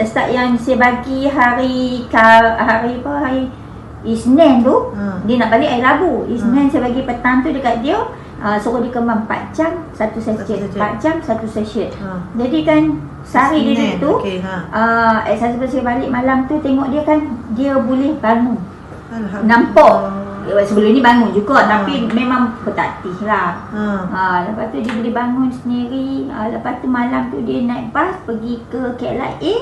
start yang saya bagi hari Isnin tu, dia nak balik hari Rabu. Isnin saya bagi petang tu dekat dia, suruh dia kembang 4 jam satu session, 4 jam satu session. Jadi kan sehari dia duduk tu, saya balik malam tu tengok dia kan, dia boleh bangun. Nampak sebelum ni bangun juga, tapi memang bertatih lah. Lepas tu dia boleh bangun sendiri. Lepas tu malam tu dia naik bas pergi ke KLIA.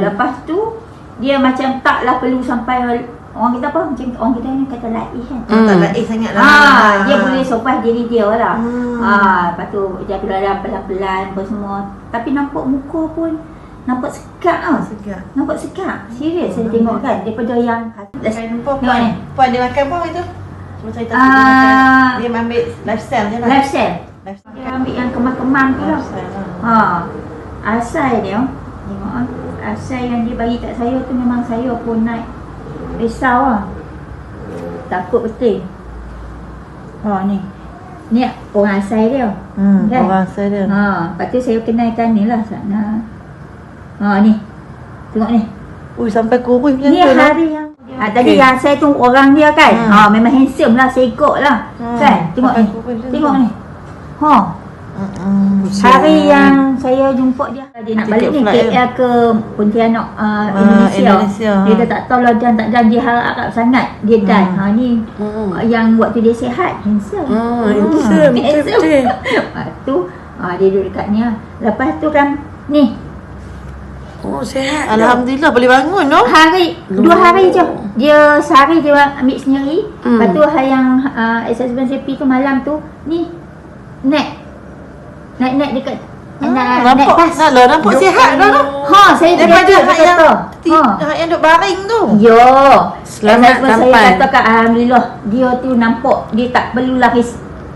Lepas tu dia macam taklah perlu sampai, orang kita apa, macam orang kita ni kata laih kan, tak laih sangat lah. Dia boleh survive diri dia lah. Lepas tu dia keluar pelan-pelan apa semua. Tapi nampak muka pun nampak segar lah. Nampak segar. Serius saya tengok kan. Daripada yang Puan dia makan pun itu. Cuma cerita dia ambil lifestyle je lah. Lifestyle. Dia ambil yang kemang-kemang tu lah. Asal dia, tengok asal yang dia bagi kat saya tu memang saya pun naik risau lah. Takut betul. Ni. Ni orang asal dia. Kan? Orang asal dia. Lepas tu saya kenalkan ni lah sana. Ni. Tengok ni. Sampai kurus macam ni tu. Ni hari yang tadi yang saya tu orang dia kan. Memang handsome lah, saya ikut lah. Kan? Tengok ni. Tengok ni. Hari yang saya jumpa dia nak balik ni KL ke Pontianak, Indonesia. Dia tak tahu lah dan tak dan, dia harap sangat dia dan. Ni yang waktu dia sihat, handsome. Handsome. Lepas tu dia duduk dekat ni lah. Lepas tu kan ni. Sihat. Alhamdulillah boleh bangun tu. 2 hari je. Dia sehari dia ambil sendiri. Lepas tu yang ex-husband saya pergi tu malam tu, ni naik dekat nampak pas. Nampak sihat dah tu. Saya daripada hak yang duk baring tu. Selamat sampai. Saya katakan alhamdulillah dia tu nampak dia tak perlulah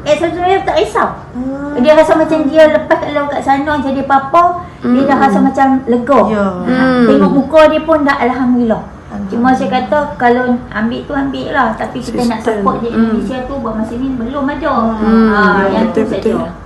saya tak risau. Dia rasa macam dia lepas kat sana jadi apa-apa, dia dah rasa macam lega. Tengok muka dia pun dah alhamdulillah. Cuma saya kata kalau ambil tu ambil lah, tapi kita nak support di Indonesia tu buat masa ni belum ada. Yang tu saja.